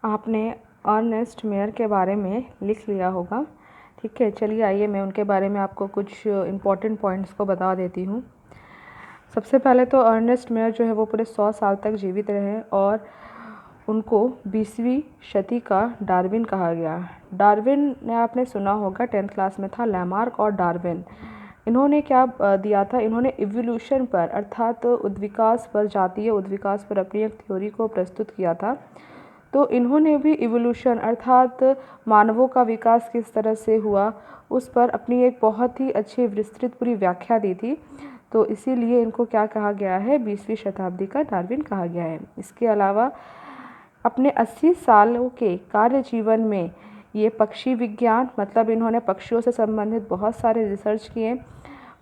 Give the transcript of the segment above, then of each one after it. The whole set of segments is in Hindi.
आपने अर्नेस्ट मेयर के बारे में लिख लिया होगा। ठीक है, चलिए आइए मैं उनके बारे में आपको कुछ इम्पॉर्टेंट पॉइंट्स को बता देती हूँ। सबसे पहले तो अर्नेस्ट मेयर जो है वो पूरे 100 साल तक जीवित रहे और उनको 20वीं शती का डार्विन कहा गया। डार्विन ने आपने सुना होगा, 10th क्लास में था, लैमार्क और डार्विन। इन्होंने क्या दिया था, इन्होंने इवोल्यूशन पर अर्थात उद्विकास पर, जातीय उद्विकास पर अपनी एक थ्योरी को प्रस्तुत किया था। तो इन्होंने भी इवोल्यूशन अर्थात मानवों का विकास किस तरह से हुआ उस पर अपनी एक बहुत ही अच्छी विस्तृत पूरी व्याख्या दी थी। तो इसीलिए इनको क्या कहा गया है, 20वीं शताब्दी का डार्विन कहा गया है। इसके अलावा अपने 80 सालों के कार्य जीवन में ये पक्षी विज्ञान, मतलब इन्होंने पक्षियों से संबंधित बहुत सारे रिसर्च किए।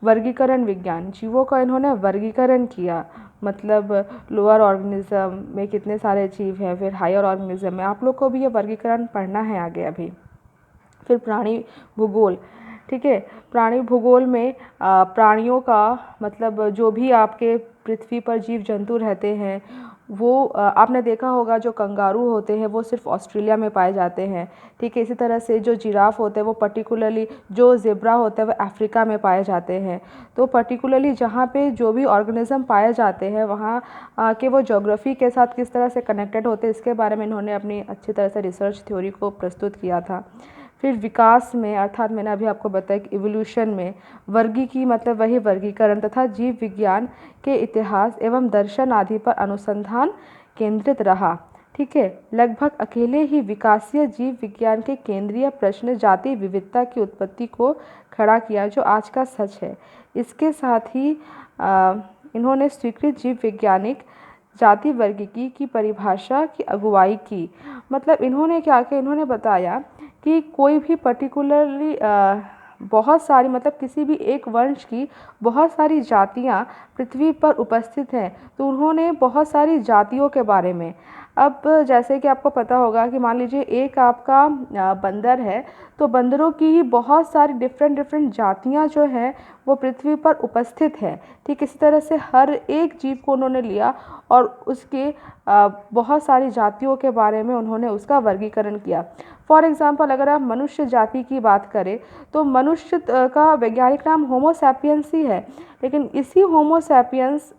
वर्गीकरण विज्ञान, जीवों का इन्होंने वर्गीकरण किया, मतलब लोअर ऑर्गेनिज्म में कितने सारे जीव हैं, फिर हायर ऑर्गेनिज्म में। आप लोग को भी ये वर्गीकरण पढ़ना है आगे अभी। फिर प्राणी भूगोल, ठीक है, प्राणी भूगोल में प्राणियों का मतलब जो भी आपके पृथ्वी पर जीव जंतु रहते हैं वो आपने देखा होगा, जो कंगारू होते हैं वो सिर्फ ऑस्ट्रेलिया में पाए जाते हैं। ठीक है, इसी तरह से जो जिराफ होते हैं वो पर्टिकुलरली, जो ज़ेब्रा होते हैं वो अफ्रीका में पाए जाते हैं। तो पर्टिकुलरली जहाँ पे जो भी ऑर्गेनिज्म पाए जाते हैं वहाँ के वो ज्योग्राफी के साथ किस तरह से कनेक्टेड होते हैं, इसके बारे में इन्होंने अपनी अच्छी तरह से रिसर्च थ्योरी को प्रस्तुत किया था। फिर विकास में अर्थात मैंने अभी आपको बताया कि इवोल्यूशन में वर्गीकी मतलब वही वर्गीकरण तथा जीव विज्ञान के इतिहास एवं दर्शन आदि पर अनुसंधान केंद्रित रहा। ठीक है, लगभग अकेले ही विकासीय जीव विज्ञान के केंद्रीय प्रश्न जाति विविधता की उत्पत्ति को खड़ा किया, जो आज का सच है। इसके साथ ही इन्होंने स्वीकृत जीव वैज्ञानिक जाति वर्गीकी की परिभाषा की अगुवाई की। मतलब इन्होंने क्या किया, इन्होंने बताया कि कोई भी पर्टिकुलरली बहुत सारी, मतलब किसी भी एक वंश की बहुत सारी जातियां पृथ्वी पर उपस्थित हैं। तो उन्होंने बहुत सारी जातियों के बारे में, अब जैसे कि आपको पता होगा कि मान लीजिए एक आपका बंदर है, तो बंदरों की ही बहुत सारी डिफरेंट जातियां जो हैं वो पृथ्वी पर उपस्थित है। ठीक इसी तरह से हर एक जीव को उन्होंने लिया और उसके बहुत सारी जातियों के बारे में उन्होंने उसका वर्गीकरण किया। फॉर एग्ज़ाम्पल अगर आप मनुष्य जाति की बात करें तो मनुष्य का वैज्ञानिक नाम होमो सैपियंस ही है, लेकिन इसी होमो सैपियंस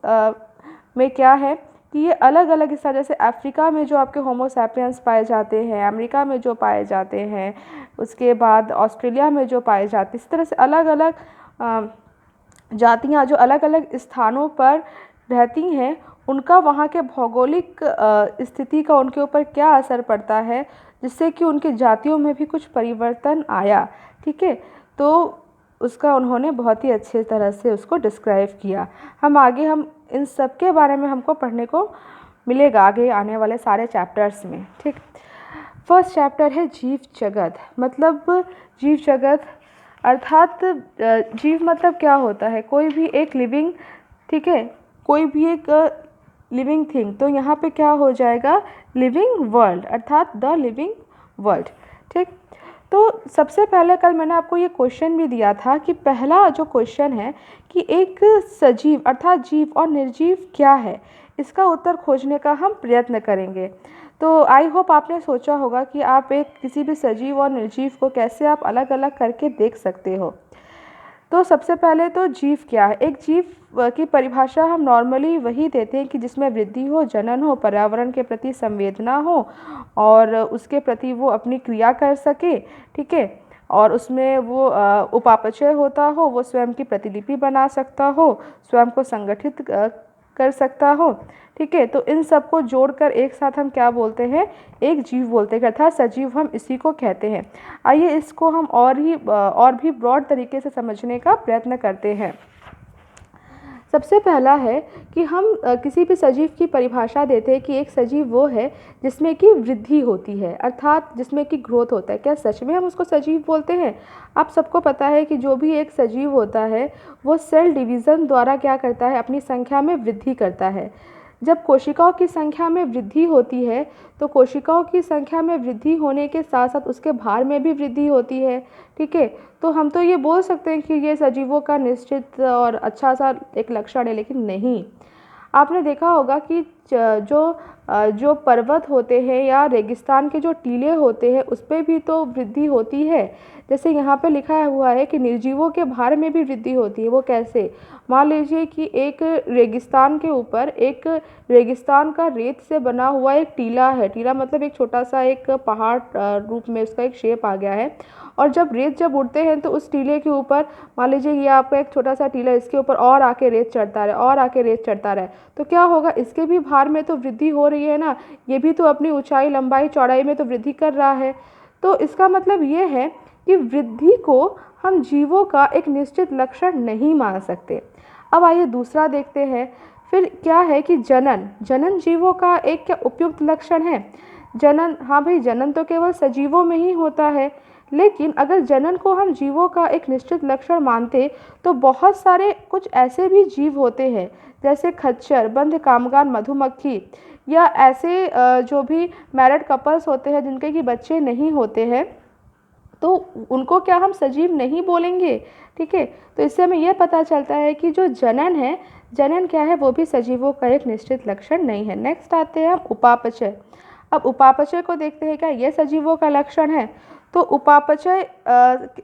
में क्या है कि ये अलग अलग इस तरह से अफ्रीका में जो आपके होमो सैपियंस पाए जाते हैं, अमेरिका में जो पाए जाते हैं, उसके बाद ऑस्ट्रेलिया में जो पाए जाते हैं, इस तरह से अलग अलग जातियाँ जो अलग अलग स्थानों पर रहती हैं, उनका वहाँ के भौगोलिक स्थिति का उनके ऊपर क्या असर पड़ता है, जिससे कि उनकी जातियों में भी कुछ परिवर्तन आया। ठीक है, तो उसका उन्होंने बहुत ही अच्छे तरह से उसको डिस्क्राइब किया। हम इन सब के बारे में हमको पढ़ने को मिलेगा आगे आने वाले सारे चैप्टर्स में। ठीक, फर्स्ट चैप्टर है जीव जगत। मतलब जीव जगत अर्थात जीव मतलब क्या होता है, कोई भी एक लिविंग, ठीक है, कोई भी एक लिविंग थिंग। तो यहाँ पे क्या हो जाएगा, लिविंग वर्ल्ड अर्थात द लिविंग वर्ल्ड। ठीक, तो सबसे पहले कल मैंने आपको ये क्वेश्चन भी दिया था कि पहला जो क्वेश्चन है कि एक सजीव अर्थात जीव और निर्जीव क्या है, इसका उत्तर खोजने का हम प्रयत्न करेंगे। तो आई होप आपने सोचा होगा कि आप एक किसी भी सजीव और निर्जीव को कैसे आप अलग अलग करके देख सकते हो। तो सबसे पहले तो जीव क्या है। एक जीव की परिभाषा हम नॉर्मली वही देते हैं कि जिसमें वृद्धि हो, जनन हो, पर्यावरण के प्रति संवेदना हो और उसके प्रति वो अपनी क्रिया कर सके। ठीक है, और उसमें वो उपापचय होता हो, वो स्वयं की प्रतिलिपि बना सकता हो, स्वयं को संगठित कर सकता हो। ठीक है, तो इन सब को जोड़कर एक साथ हम क्या बोलते हैं, एक जीव बोलते हैं, अर्थात सजीव हम इसी को कहते हैं। आइए इसको हम और भी ब्रॉड तरीके से समझने का प्रयत्न करते हैं। सबसे पहला है कि हम किसी भी सजीव की परिभाषा देते हैं कि एक सजीव वो है जिसमें कि वृद्धि होती है, अर्थात जिसमें कि ग्रोथ होता है। क्या सच में हम उसको सजीव बोलते हैं? आप सबको पता है कि जो भी एक सजीव होता है वो सेल डिवीज़न द्वारा क्या करता है, अपनी संख्या में वृद्धि करता है। जब कोशिकाओं की संख्या में वृद्धि होती है तो कोशिकाओं की संख्या में वृद्धि होने के साथ साथ उसके भार में भी वृद्धि होती है। ठीक है, तो हम तो ये बोल सकते हैं कि ये सजीवों का निश्चित और अच्छा सा एक लक्षण है, लेकिन नहीं। आपने देखा होगा कि जो पर्वत होते हैं या रेगिस्तान के जो टीले होते हैं उस पे भी तो वृद्धि होती है। जैसे यहाँ पे लिखा हुआ है कि निर्जीवों के भार में भी वृद्धि होती है। वो कैसे? मान लीजिए कि एक रेगिस्तान के ऊपर एक रेगिस्तान का रेत से बना हुआ एक टीला है। टीला मतलब एक छोटा सा एक पहाड़ रूप में उसका एक शेप आ गया है, और जब उड़ते हैं तो उस टीले के ऊपर, मान लीजिए ये आपका एक छोटा सा टीला, इसके ऊपर और आके रेत चढ़ता रहे और आके रेत चढ़ता रहे, तो क्या होगा? इसके भी भार में तो वृद्धि हो रही है ना। ये भी तो अपनी ऊंचाई, लंबाई, चौड़ाई में तो वृद्धि कर रहा है। तो इसका मतलब ये है कि वृद्धि को हम जीवों का एक निश्चित लक्षण नहीं मान सकते। अब आइए दूसरा देखते हैं। फिर क्या है कि जनन जीवों का एक क्या उपयुक्त लक्षण है? जनन, हाँ भाई, जनन तो केवल सजीवों में ही होता है, लेकिन अगर जनन को हम जीवों का एक निश्चित लक्षण मानते तो बहुत सारे कुछ ऐसे भी जीव होते हैं जैसे खच्चर, बंध कामगार, मधुमक्खी, या ऐसे जो भी मैरिड कपल्स होते हैं जिनके कि बच्चे नहीं होते हैं, तो उनको क्या हम सजीव नहीं बोलेंगे? ठीक है, तो इससे हमें यह पता चलता है कि जो जनन है, जनन क्या है, वो भी सजीवों का एक निश्चित लक्षण नहीं है। नेक्स्ट आते हैं हम उपापचय। अब उपापचय को देखते हैं, क्या ये सजीवों का लक्षण है? तो उपापचय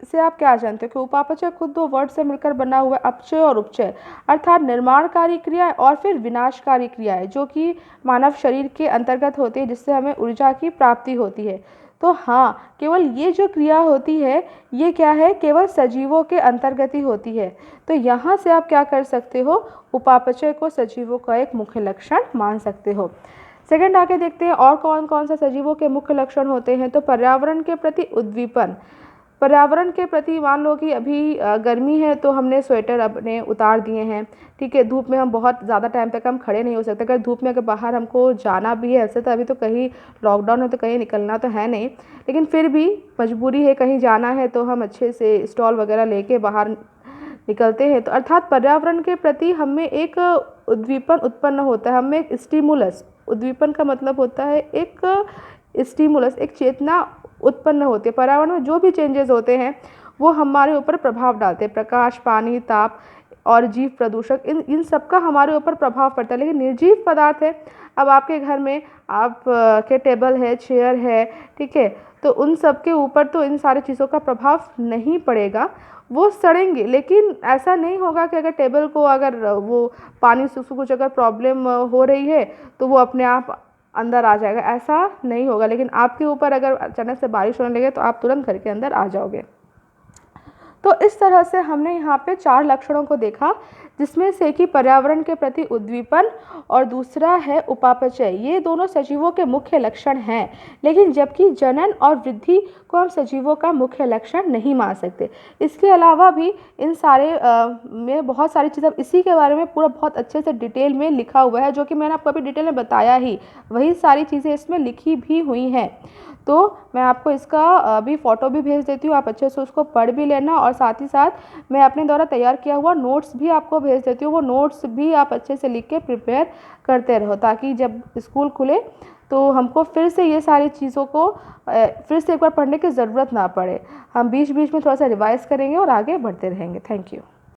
से आप क्या जानते हो कि उपापचय खुद दो वर्ड से मिलकर बना हुआ है, अपचय और उपचय, अर्थात निर्माणकारी क्रिया और फिर विनाशकारी क्रिया है, जो कि मानव शरीर के अंतर्गत होती है, जिससे हमें ऊर्जा की प्राप्ति होती है। तो हाँ, केवल ये जो क्रिया होती है, ये क्या है, केवल सजीवों के अंतर्गत ही होती है। तो यहाँ से आप क्या कर सकते हो? उपापचय को सजीवों का एक मुख्य लक्षण मान सकते हो। सेकंड आके देखते हैं और कौन कौन सा सजीवों के मुख्य लक्षण होते हैं। तो पर्यावरण के प्रति उद्दीपन। पर्यावरण के प्रति, मान लो कि अभी गर्मी है तो हमने स्वेटर अपने उतार दिए हैं, ठीक है। धूप में हम बहुत ज़्यादा टाइम तक हम खड़े नहीं हो सकते। अगर धूप में अगर बाहर हमको जाना भी है, ऐसे तो अभी तो कहीं लॉकडाउन है तो कहीं निकलना तो है नहीं, लेकिन फिर भी मजबूरी है, कहीं जाना है तो हम अच्छे से स्टॉल वगैरह लेके बाहर निकलते हैं। तो अर्थात पर्यावरण के प्रति हमें एक उद्दीपन उत्पन्न होता है, हमें एक स्टिमुलस, उद्दीपन का मतलब होता है एक स्टिमुलस, एक चेतना उत्पन्न होती है। पर्यावरण में जो भी चेंजेस होते हैं वो हमारे ऊपर प्रभाव डालते हैं। प्रकाश, पानी, ताप और जीव प्रदूषक, इन सब का हमारे ऊपर प्रभाव पड़ता है। लेकिन निर्जीव पदार्थ है, अब आपके घर में आप के टेबल है, चेयर है, ठीक है, तो उन सब के ऊपर तो इन सारी चीज़ों का प्रभाव नहीं पड़ेगा, वो सड़ेंगे। लेकिन ऐसा नहीं होगा कि अगर टेबल को अगर वो पानी से कुछ अगर प्रॉब्लम हो रही है तो वो अपने आप अंदर आ जाएगा, ऐसा नहीं होगा। लेकिन आपके ऊपर अगर अचानक से बारिश होने लगे तो आप तुरंत घर के अंदर आ जाओगे। तो इस तरह से हमने यहाँ पे 4 लक्षणों को देखा, जिसमें से कि पर्यावरण के प्रति उद्दीपन और दूसरा है उपापचय, ये दोनों सजीवों के मुख्य लक्षण हैं। लेकिन जबकि जनन और वृद्धि को हम सजीवों का मुख्य लक्षण नहीं मान सकते। इसके अलावा भी इन सारे में बहुत सारी चीज़ें, इसी के बारे में पूरा बहुत अच्छे से डिटेल में लिखा हुआ है, जो कि मैंने आपको अभी डिटेल में बताया ही, वही सारी चीज़ें इसमें लिखी भी हुई हैं। तो मैं आपको इसका अभी फ़ोटो भी भेज देती हूँ, आप अच्छे से उसको पढ़ भी लेना, और साथ ही साथ मैं अपने द्वारा तैयार किया हुआ नोट्स भी आपको भेज देती हूँ। वो नोट्स भी आप अच्छे से लिख के प्रिपेयर करते रहो, ताकि जब स्कूल खुले तो हमको फिर से ये सारी चीज़ों को फिर से एक बार पढ़ने की ज़रूरत ना पड़े। हम बीच बीच में थोड़ा सा रिवाइज़ करेंगे और आगे बढ़ते रहेंगे। Thank you.